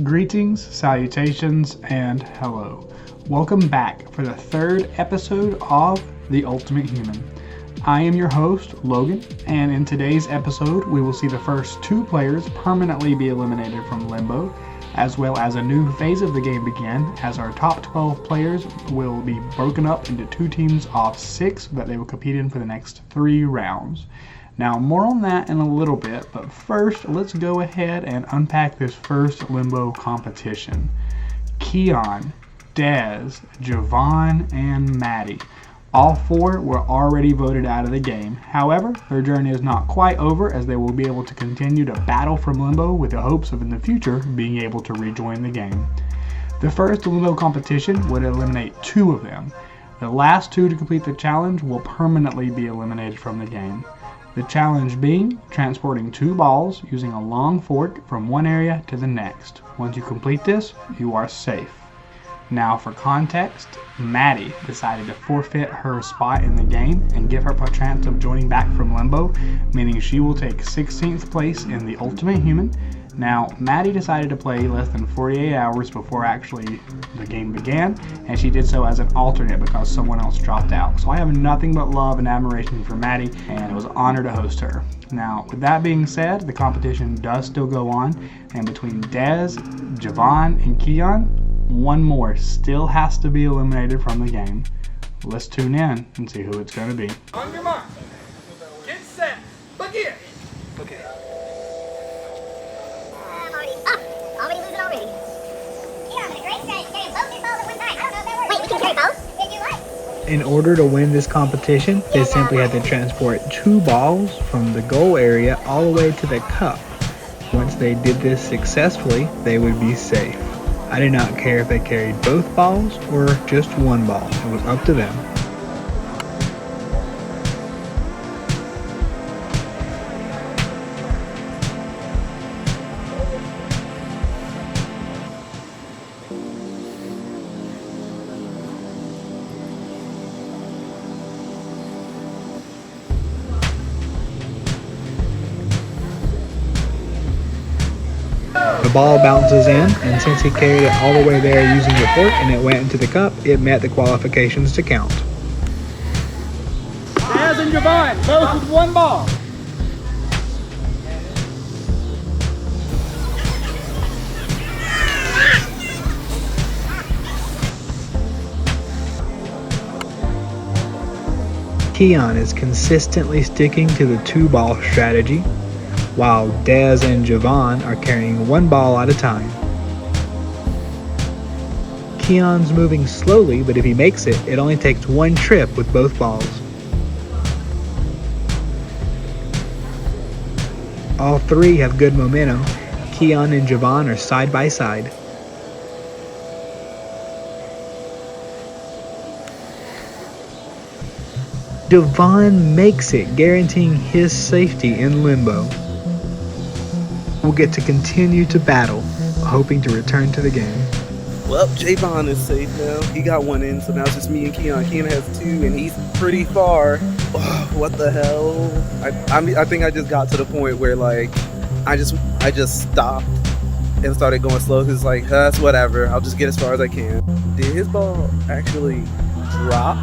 Greetings, salutations, and hello. Welcome back for the third episode of The Ultimate Human. I am your host, Logan, and in today's episode, we will see the first two players permanently be eliminated from Limbo, as well as a new phase of the game begin, as our top 12 players will be broken up into two teams of 6 that they will compete in for the next 3 rounds. Now, more on that in a little bit, but first, let's go ahead and unpack this first Limbo competition. Keon, Dez, Javon, and Maddie. All 4 were already voted out of the game. However, their journey is not quite over, as they will be able to continue to battle from Limbo with the hopes of in the future being able to rejoin the game. The first Limbo competition would eliminate 2 of them. The last 2 to complete the challenge will permanently be eliminated from the game. The challenge being transporting 2 balls using a long fork from one area to the next. Once you complete this, you are safe. Now for context, Maddie decided to forfeit her spot in the game and give her a chance of joining back from Limbo, meaning she will take 16th place in the Ultimate Human. Now, Maddie decided to play less than 48 hours before actually the game began, and she did so as an alternate because someone else dropped out. So I have nothing but love and admiration for Maddie, and it was an honor to host her. Now, with that being said, the competition does still go on, and between Dez, Javon, and Keon, one more still has to be eliminated from the game. Let's tune in and see who it's going to be. On your mark. Get set. Begin. Okay. Already losing already. Yeah, I'm in a great state. Carrying both these balls at one time. I don't know if that works. Wait, we can carry both? If you like. In order to win this competition, they simply had to transport 2 balls from the goal area all the way to the cup. Once they did this successfully, they would be safe. I did not care if they carried both balls or just one ball. It was up to them. The ball bounces in, and since he carried it all the way there using the fork and it went into the cup, it met the qualifications to count. Daz and Javon, both with one ball. Keon is consistently sticking to the 2-ball strategy, while Dez and Javon are carrying 1 ball at a time. Keon's moving slowly, but if he makes it, it only takes 1 trip with both balls. All 3 have good momentum. Keon and Javon are side by side. Javon makes it, guaranteeing his safety in Limbo. Will get to continue to battle, hoping to return to the game. Well, Javon is safe now. He got 1 in, so now it's just me and Keon. Keon has 2, and he's pretty far. Oh, what the hell? I think I just got to the point where like I just stopped and started going slow. Cause like that's whatever. I'll just get as far as I can. Did his ball actually drop?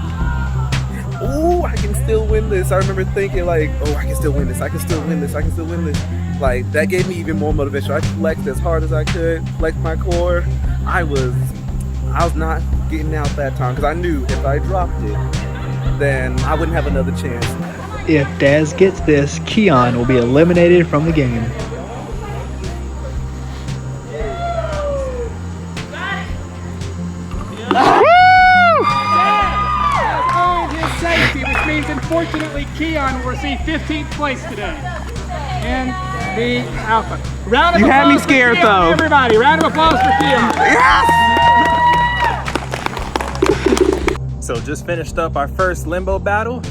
Oh, I can still win this. I remember thinking like, oh, I can still win this. I can still win this. I can still win this. Like, that gave me even more motivation. I flexed as hard as I could, flexed my core. I was not getting out that time because I knew if I dropped it, then I wouldn't have another chance. If Daz gets this, Keon will be eliminated from the game. Safety, which means unfortunately Keon will receive 15th place today in the Alpha. Round of You applause had me for scared, Keon, though. Everybody, round of applause for Keon. Yes! So just finished up our first Limbo battle.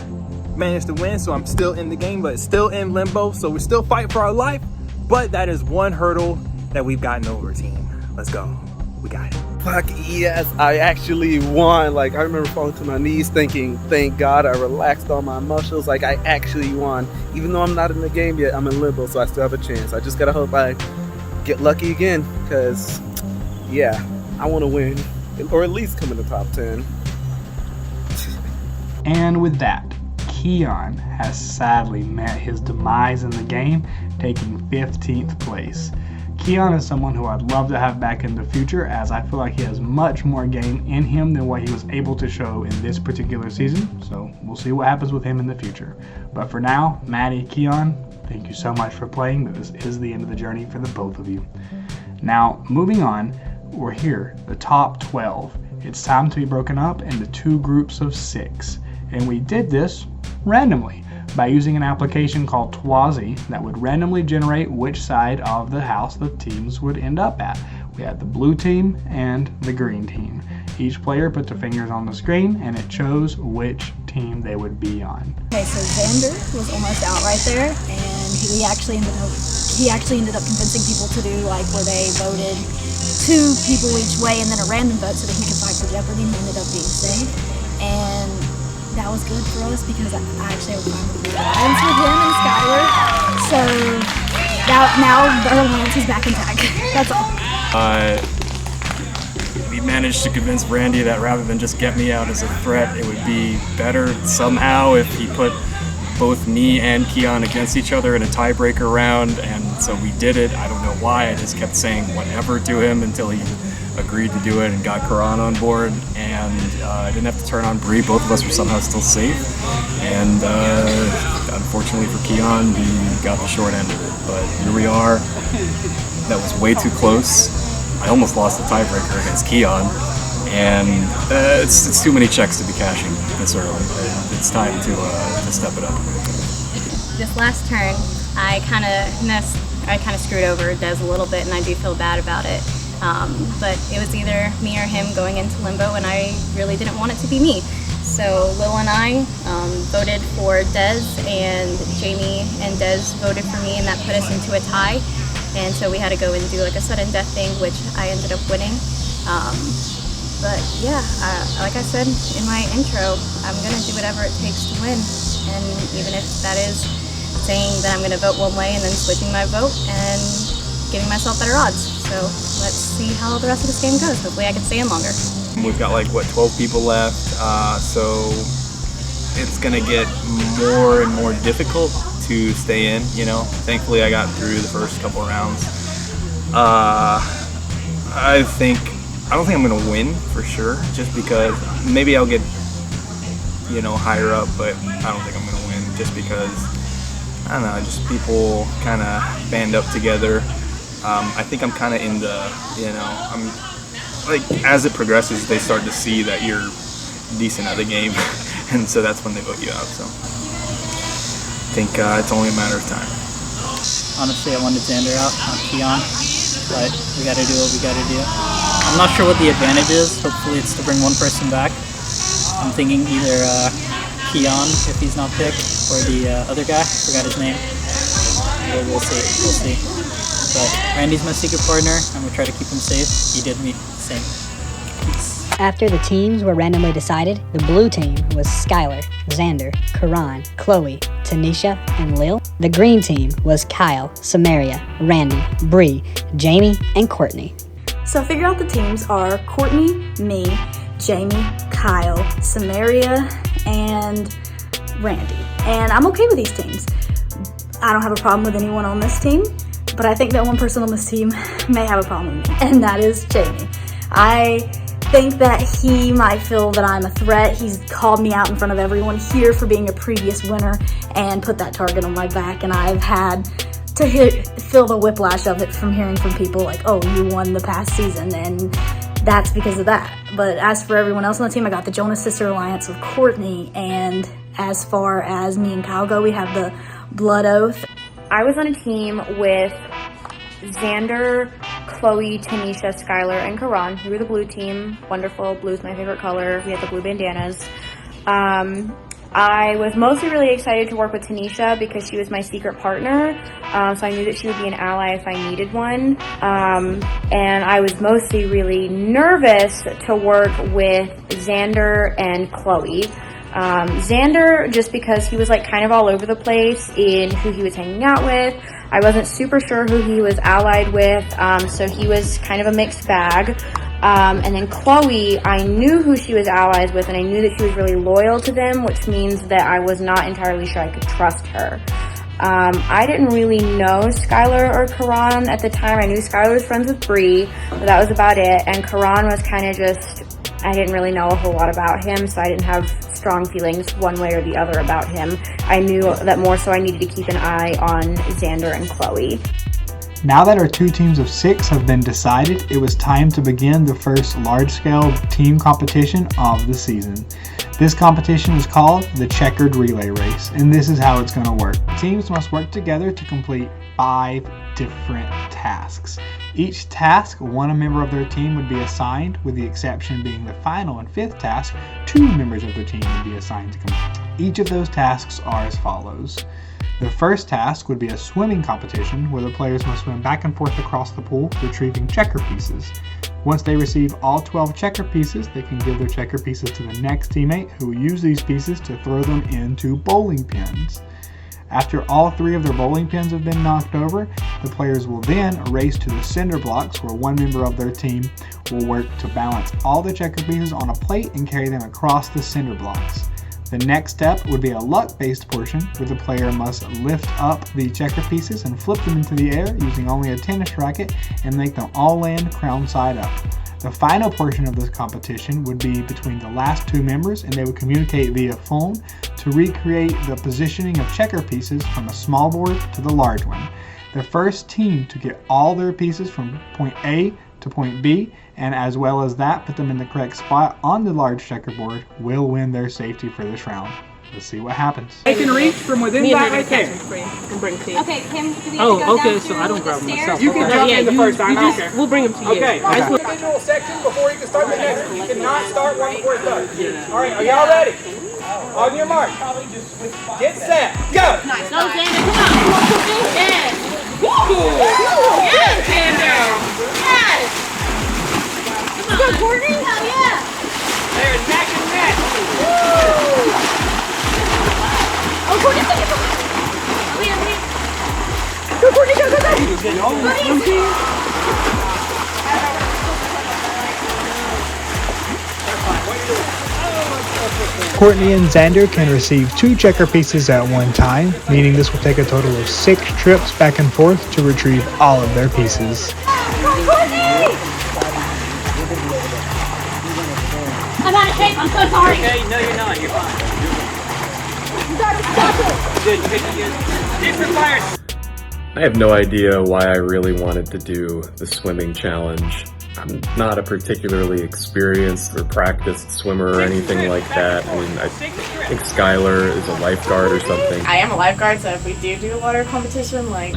Managed to win, so I'm still in the game, but still in Limbo. So we're still fighting for our life, but that is one hurdle that we've gotten over, team. Let's go. We got it. Fuck yes, I actually won. Like, I remember falling to my knees thinking, thank God I relaxed all my muscles. Like, I actually won. Even though I'm not in the game yet, I'm in Limbo, so I still have a chance. I just gotta hope I get lucky again, because yeah, I want to win, or at least come in the top 10. And with that, Keon has sadly met his demise in the game, taking 15th place. Keon is someone who I'd love to have back in the future, as I feel like he has much more game in him than what he was able to show in this particular season, so we'll see what happens with him in the future. But for now, Maddie, Keon, thank you so much for playing, but this is the end of the journey for the both of you. Now, moving on, we're here, the top 12. It's time to be broken up into 2 groups of 6, and we did this randomly by using an application called Twazi that would randomly generate which side of the house the teams would end up at. We had the blue team and the green team. Each player put their fingers on the screen and it chose which team they would be on. Okay, so Xander was almost out right there, and he actually ended up convincing people to do like where they voted 2 people each way and then a random vote so that he could fight for Jeopardy, and ended up being safe. And that was good for us because I actually have a fun with the alliance with him and Skylar. So now our alliance is back intact. That's all. We managed to convince Randy that rather than just get me out as a threat, it would be better somehow if he put both me and Keon against each other in a tiebreaker round, and so we did it. I don't know why, I just kept saying whatever to him until he agreed to do it and got Karan on board, and I didn't have to turn on Bree. Both of us were somehow still safe, and unfortunately for Keon, he got the short end of it, but here we are. That was way too close. I almost lost the tiebreaker against Keon, and it's too many checks to be cashing this early. It's time to step it up. This last turn, I kind of screwed over Des a little bit, and I do feel bad about it. But it was either me or him going into Limbo, and I really didn't want it to be me. So Lil and I voted for Des, and Jamie and Des voted for me, and that put us into a tie. And so we had to go and do like a sudden death thing, which I ended up winning. But yeah, like I said in my intro, I'm going to do whatever it takes to win. And even if that is saying that I'm going to vote one way and then switching my vote and giving myself better odds. So let's see how the rest of this game goes. Hopefully I can stay in longer. We've got like, 12 people left, so it's going to get more and more difficult to stay in, you know. Thankfully I got through the first couple rounds. I don't think I'm going to win for sure, just because maybe I'll get, higher up, but I don't think I'm going to win just because, I don't know, just people kind of band up together. I think I'm kind of in the, I'm like, as it progresses, they start to see that you're decent at the game, and so that's when they vote you out. So I think it's only a matter of time. Honestly, I wanted Xander out, not Keon, but we got to do what we got to do. I'm not sure what the advantage is. Hopefully it's to bring one person back. I'm thinking either Keon, if he's not picked, or the other guy, forgot his name. We'll see. But Randy's my secret partner. I'm gonna try to keep him safe. He did me the same. Peace. After the teams were randomly decided, the blue team was Skylar, Xander, Karan, Chloe, Tanisha, and Lil. The green team was Kyle, Samaria, Randy, Bree, Jamie, and Courtney. So I figured out the teams are Courtney, me, Jamie, Kyle, Samaria, and Randy. And I'm okay with these teams. I don't have a problem with anyone on this team, but I think that one person on this team may have a problem with me, and that is Jamie. I think that he might feel that I'm a threat. He's called me out in front of everyone here for being a previous winner and put that target on my back, and I've had to feel the whiplash of it from hearing from people like, oh, you won the past season, and that's because of that. But as for everyone else on the team, I got the Jonas Sister Alliance with Courtney, and as far as me and Kyle go, we have the Blood Oath. I was on a team with Xander, Chloe, Tanisha, Skylar, and Karan. We were the blue team. Wonderful. Blue's my favorite color. We had the blue bandanas. I was mostly really excited to work with Tanisha because she was my secret partner. So I knew that she would be an ally if I needed one. And I was mostly really nervous to work with Xander and Chloe. Xander, just because he was like kind of all over the place in who he was hanging out with. I wasn't super sure who he was allied with, so he was kind of a mixed bag. And then Chloe, I knew who she was allies with, and I knew that she was really loyal to them, which means that I was not entirely sure I could trust her. I didn't really know Skylar or Karan at the time. I knew Skylar was friends with Bree, but that was about it. And Karan was kind of just, I didn't really know a whole lot about him, so I didn't have strong feelings one way or the other about him. I knew that more so I needed to keep an eye on Xander and Chloe. Now that our 2 teams of 6 have been decided, it was time to begin the first large-scale team competition of the season. This competition is called the Checkered Relay Race, and this is how it's going to work. Teams must work together to complete 5 different tasks. Each task, one member of their team would be assigned, with the exception being the final and 5th task, 2 members of their team would be assigned to complete. Each of those tasks are as follows. The first task would be a swimming competition where the players must swim back and forth across the pool, retrieving checker pieces. Once they receive all 12 checker pieces, they can give their checker pieces to the next teammate, who will use these pieces to throw them into bowling pins. After all 3 of their bowling pins have been knocked over, the players will then race to the cinder blocks, where one member of their team will work to balance all the checker pieces on a plate and carry them across the cinder blocks. The next step would be a luck-based portion, where the player must lift up the checker pieces and flip them into the air using only a tennis racket and make them all land crown side up. The final portion of this competition would be between the last 2 members, and they would communicate via phone to recreate the positioning of checker pieces from a small board to the large one. The first team to get all their pieces from point A to point B, and as well as that, put them in the correct spot on the large checkerboard, will win their safety for this round. Let's see what happens. They can reach from within that right there. Okay, Kim, do we have to go Oh, okay, down so through I don't the grab them stairs? myself. You can jump in the first time, I don't care. We'll bring them to you. Okay, individual section before you can start the next one. You cannot start one before it starts. All right, are y'all ready? On your mark. Get set. Go. Nice. Go, Xander, come on. Yes. Woo! Yes, Xander. Yes. Come on, Courtney. Hell yeah. There's neck and neck. Woo! Oh, Courtney, take it from me. Go, Courtney, go, go, go. Courtney and Xander can receive 2 checker pieces at one time, meaning this will take a total of 6 trips back and forth to retrieve all of their pieces. Courtney! I'm out of shape, I'm so sorry. Okay, no you're not, you're fine. You gotta stop it. Good, good. Different fires. I have no idea why I really wanted to do the swimming challenge. I'm not a particularly experienced or practiced swimmer or anything like that. I mean, I think Skylar is a lifeguard or something. I am a lifeguard, so if we do a water competition, like...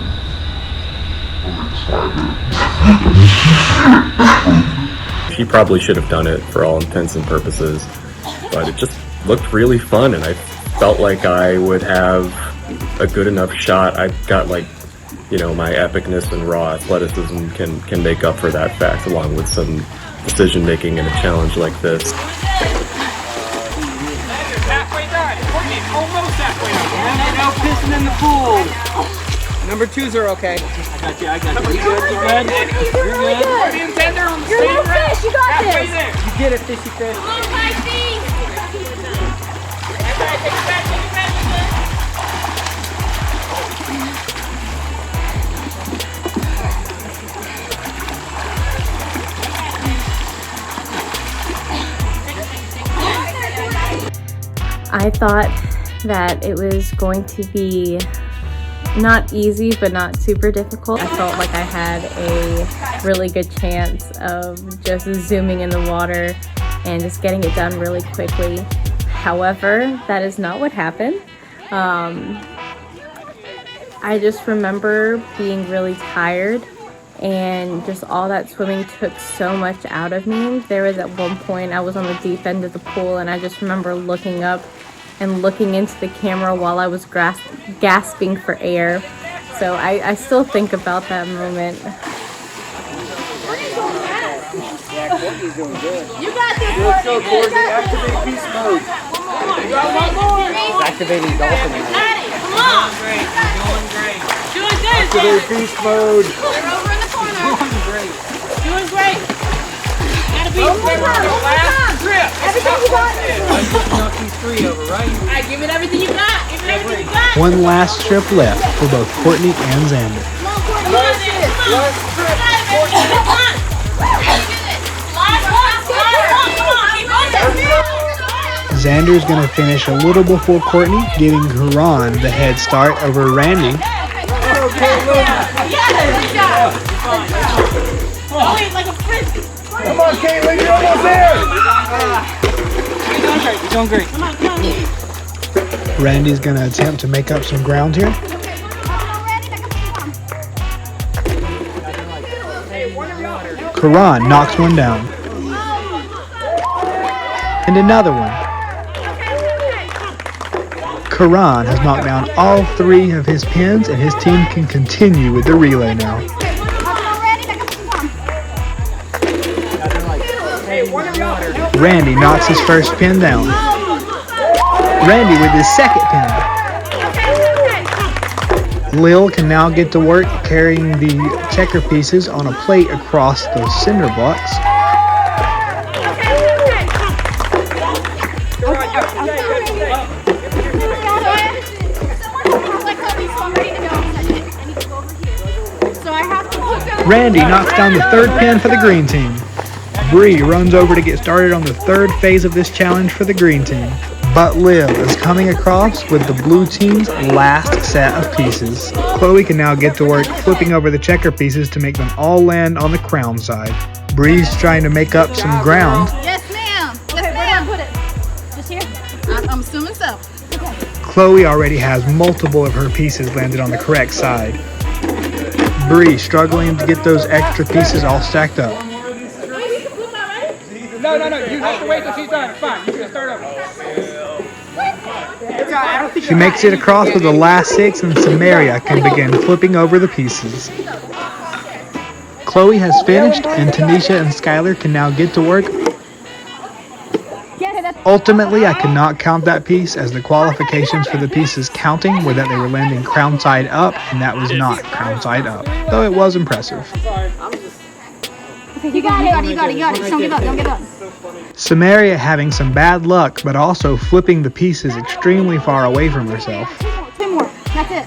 She probably should have done it for all intents and purposes, but it just looked really fun, and I felt like I would have a good enough shot. I've got, like, you know, my epicness and raw athleticism can make up for that fact, along with some decision making in a challenge like this. Halfway done. Courtney's almost halfway done. No pissing in the pool. Number 2s are okay. I got you. You're good. You're good. Courtney and Xander on the You're a same little route. fish, you got Halfway this. there. You get it, fishy fish. Come on, Pisces. I thought that it was going to be not easy, but not super difficult. I felt like I had a really good chance of just zooming in the water and just getting it done really quickly. However, that is not what happened. I just remember being really tired, and just all that swimming took so much out of me. There was at one point I was on the deep end of the pool, and I just remember looking up and looking into the camera while I was gasping for air. So I still think about that moment. You got this, Let's go, Courtney. Activate beast mode. Activating dolphin. Come on! Doing great. Doing good. Activate beast mode. They're over in the corner. Doing great. Doing great. Gotta be Last trip. everything you got. I'm picking up these 3 over, right? All right, give it everything you got. Give it everything you got. One last trip left for both Courtney and Xander. Come on, Courtney. Come on, man. Come on. Come on. Last one. Come on. Keep on. Xander's gonna finish a little before Courtney, giving Karan the head start over Randy. Oh, wait, like a frisbee. Come on, Caitlin, you're almost there. You're doing great. Come on, come on. Randy's gonna attempt to make up some ground here. Karan knocks one down. And another one. Karan has knocked down all 3 of his pins, and his team can continue with the relay now. Randy knocks his first pin down. Randy with his second pin. Lil can now get to work carrying the checker pieces on a plate across those cinder blocks. Randy knocks down the 3rd pin for the green team. Bree runs over to get started on the 3rd phase of this challenge for the green team. But Liv is coming across with the blue team's last set of pieces. Chloe can now get to work flipping over the checker pieces to make them all land on the crown side. Bree's trying to make up some ground. Yes, ma'am. Yes, ma'am. Put it. Just here? I'm assuming so. Chloe already has multiple of her pieces landed on the correct side. Bree struggling to get those extra pieces all stacked up. No. You have to wait till she's done. It's fine. You can start over. She makes it across with the last 6, and Samaria can begin flipping over the pieces. Chloe has finished, and Tanisha and Skylar can now get to work. Ultimately, I cannot count that piece, as the qualifications for the pieces counting were that they were landing crown side up, and that was not crown side up, though it was impressive. You got it. Just don't give up. Samaria having some bad luck, but also flipping the pieces extremely far away from herself, 2 more. That's it.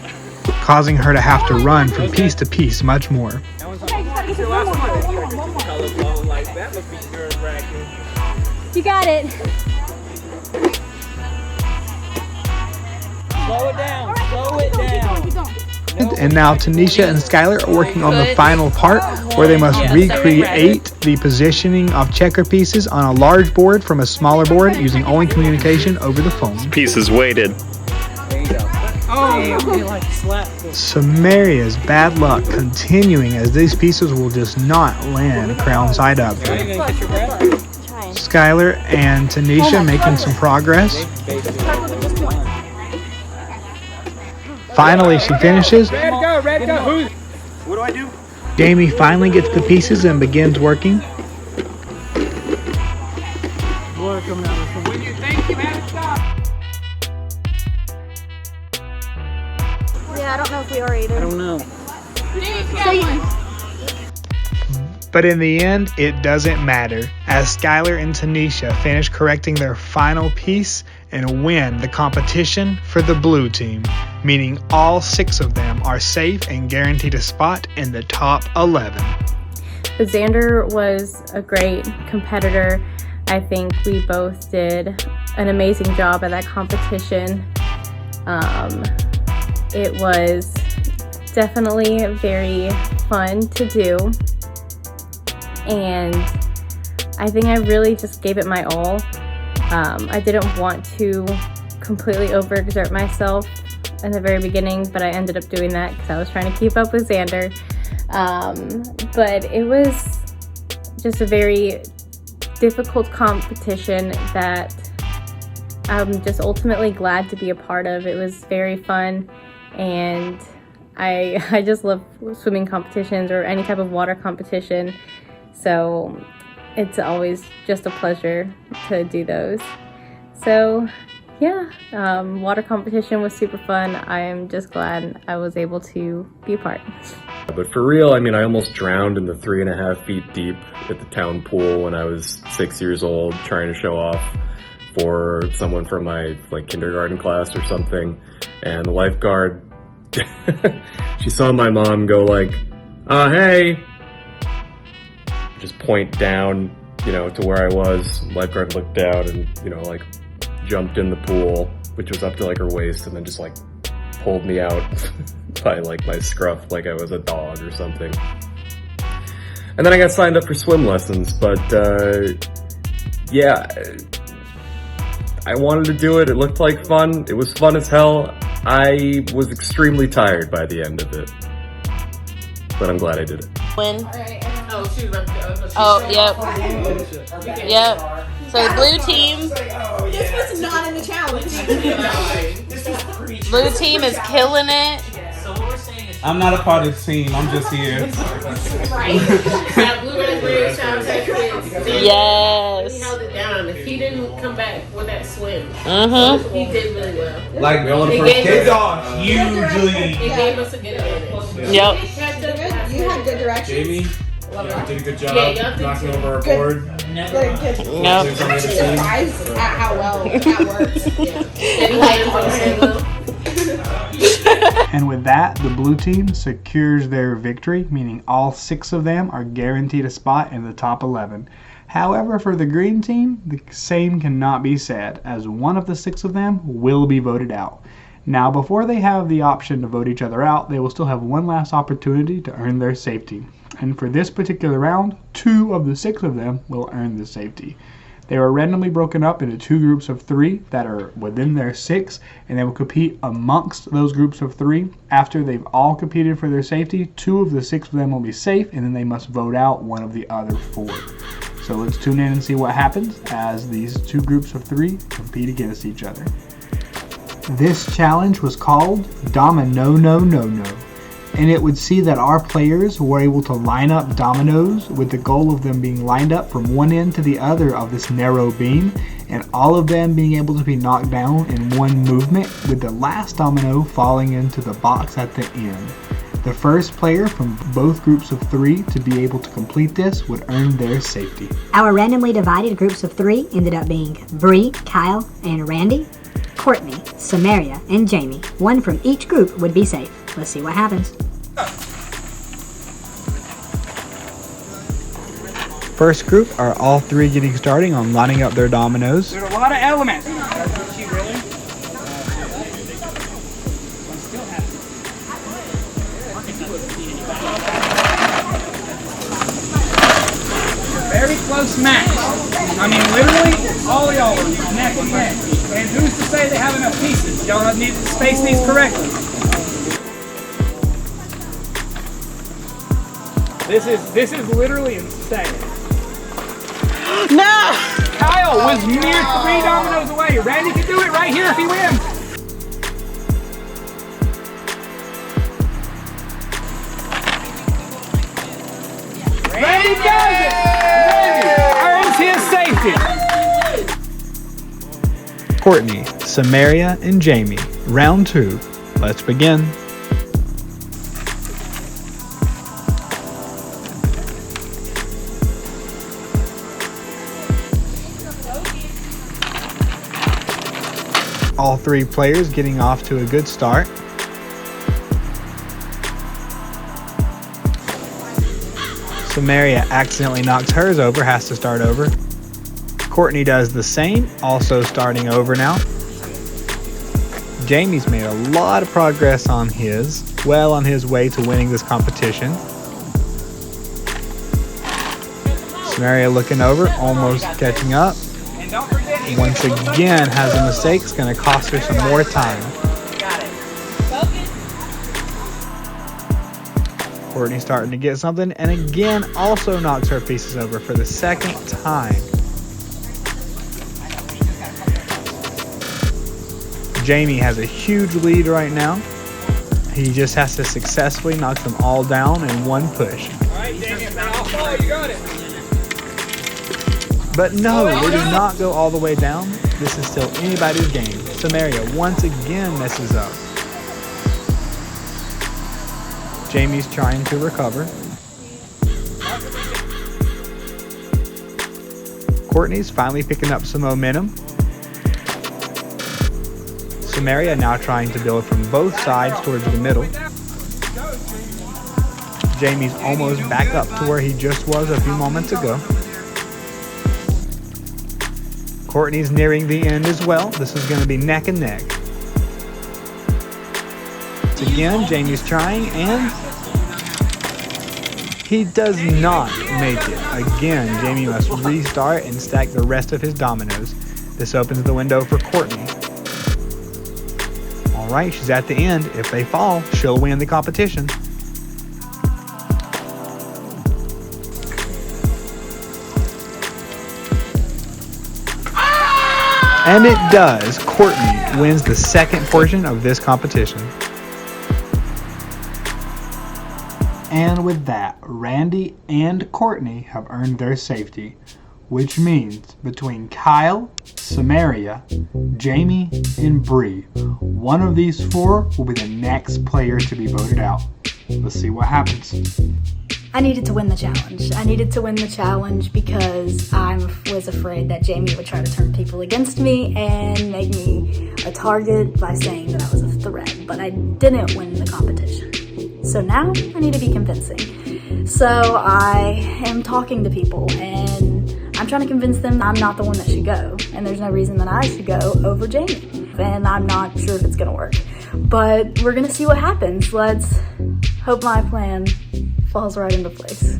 causing her to have to run from piece to piece much more. You got it. Slow it down. And now Tanisha and Skylar are working on the final part, where they must recreate the positioning of checker pieces on a large board from a smaller board using only communication over the phone. Pieces weighted. Samaria's bad luck continuing, as these pieces will just not land crown side up. Skylar and Tanisha making some progress. Finally, she finishes. Ready to go. What do I do? Jamie finally gets the pieces and begins working. When you think you've had it, stop. Yeah, I don't know if we are either. I don't know. But in the end, it doesn't matter, as Skylar and Tanisha finish correcting their final piece and win the competition for the blue team, meaning all 6 of them are safe and guaranteed a spot in the top 11. Xander was a great competitor. I think we both did an amazing job at that competition. It was definitely very fun to do, and I think I really just gave it my all. I didn't want to completely overexert myself in the very beginning, but I ended up doing that because I was trying to keep up with Xander. But it was just a very difficult competition that I'm just ultimately glad to be a part of. It was very fun, and I just love swimming competitions or any type of water competition, so it's always just a pleasure to do those. So Yeah, water competition was super fun. I am just glad I was able to be a part. But for real, I mean, I almost drowned in the 3.5 feet deep at the town pool when I was 6 years old, trying to show off for someone from my kindergarten class or something. And the lifeguard, she saw my mom go hey, just point down, to where I was. Lifeguard looked down and, jumped in the pool, which was up to her waist, and then just pulled me out by my scruff like I was a dog or something. And then I got signed up for swim lessons, but yeah, I wanted to do it. It looked like fun. It was fun as hell. I was extremely tired by the end of it, but I'm glad I did it. Win. Oh, yep. Yep. So the blue team. This was not in the challenge. Blue team is killing it. I'm not a part of the team. I'm just here. Yes. He held it down. If he didn't come back with that swim, he did really well. Like we on the first kickoff, hugely. It gave us a good advantage. Yep. You had good directions. Jamie, did a good job knocking over our board. Good. Yep. Surprised at how well that works. And with that, the blue team secures their victory, meaning all 6 of them are guaranteed a spot in the top 11. However, for the green team, the same cannot be said, as one of the 6 of them will be voted out. Now, before they have the option to vote each other out, they will still have one last opportunity to earn their safety. And for this particular round, 2 of the 6 of them will earn the safety. They were randomly broken up into 2 groups of 3 that are within their 6, and they will compete amongst those groups of 3. After they've all competed for their safety, 2 of the 6 of them will be safe, and then they must vote out one of the other 4. So let's tune in and see what happens as these 2 groups of 3 compete against each other. This challenge was called Domino No No No, and it would see that our players were able to line up dominoes with the goal of them being lined up from one end to the other of this narrow beam, and all of them being able to be knocked down in one movement, with the last domino falling into the box at the end. The first player from both groups of 3 to be able to complete this would earn their safety. Our randomly divided groups of 3 ended up being Bree, Kyle, and Randy, Courtney, Samaria, and Jamie. One from each group would be safe. Let's see what happens. First group are all 3 getting started on lining up their dominoes. There's a lot of elements. Very close match. I mean, literally, all y'all are neck and neck. And who's to say they have enough pieces? Y'all need to space these correctly. This is literally insane. No! Kyle was mere 3 dominoes away. Randy can do it right here if he wins. Randy does it! Randy earns his safety. Courtney, Samaria, and Jamie. Round 2. Let's begin. All 3 players getting off to a good start. Samaria accidentally knocks hers over, has to start over. Courtney does the same, also starting over now. Jamie's made a lot of progress on his, well on his way to winning this competition. Samaria looking over, almost catching up. Once again has a mistake, it's going to cost her some more time. Courtney starting to get something, and again also knocks her pieces over for the second time. Jamie has a huge lead right now. He just has to successfully knock them all down in one push. All right, Jamie, I'll follow. You got it. But no, they do not go all the way down. This is still anybody's game. Samaria once again messes up. Jamie's trying to recover. Courtney's finally picking up some momentum. Samaria now trying to build from both sides towards the middle. Jamie's almost back up to where he just was a few moments ago. Courtney's nearing the end as well. This is going to be neck and neck. Again, Jamie's trying, and he does not make it. Again, Jamie must restart and stack the rest of his dominoes. This opens the window for Courtney. Alright, she's at the end. If they fall, she'll win the competition. And it does. Courtney wins the second portion of this competition. And with that, Randy and Courtney have earned their safety, which means between Kyle, Samaria, Jamie, and Bree, one of these four will be the next player to be voted out. Let's see what happens. I needed to win the challenge. I needed to win the challenge because I was afraid that Jamie would try to turn people against me and make me a target by saying that I was a threat, but I didn't win the competition. So now I need to be convincing. So I am talking to people and I'm trying to convince them I'm not the one that should go, and there's no reason that I should go over Jamie. And I'm not sure if it's gonna work, but we're gonna see what happens. Let's hope my plan falls right into place.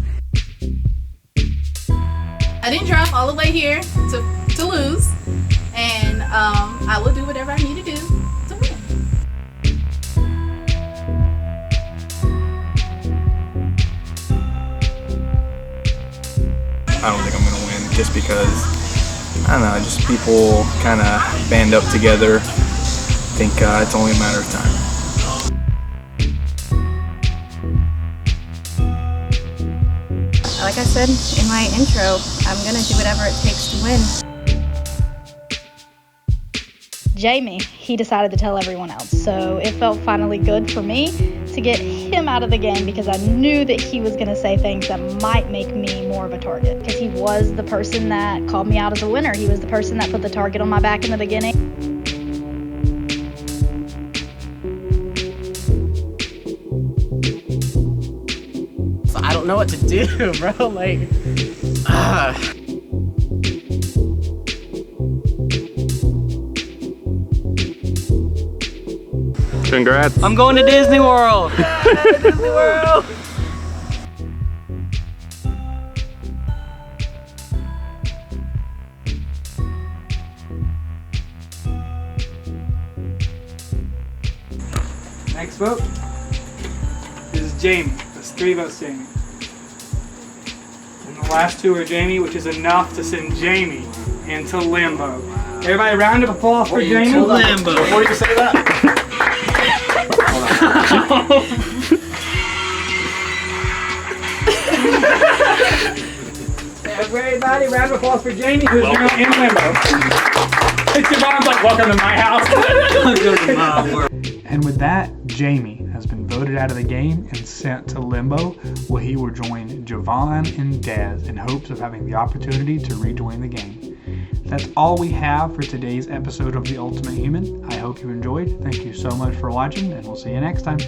I didn't drive all the way here to lose, and I will do whatever I need to do to win. I don't think I'm gonna win just because, I don't know, just people kind of band up together. I think it's only a matter of time. Like I said in my intro, I'm gonna do whatever it takes to win. Jamie, he decided to tell everyone else, so it felt finally good for me to get him out of the game because I knew that he was going to say things that might make me more of a target, because he was the person that called me out as a winner. He was the person that put the target on my back in the beginning. So I don't know what to do, bro. Like, Congrats. I'm going to Disney World. Disney World. Next vote is Jamie. That's 3 votes, Jamie. And the last 2 are Jamie, which is enough to send Jamie into Limbo. Everybody, a round of applause for Jamie. To Limbo. Before you say that, Everybody, round of applause for Jamie, who's now in Limbo. Javon's like, welcome to my house. Welcome to my world. And with that, Jamie has been voted out of the game and sent to Limbo, where he will join Javon and Dez in hopes of having the opportunity to rejoin the game. That's all we have for today's episode of The Ultimate Human. I hope you enjoyed. Thank you so much for watching, and we'll see you next time.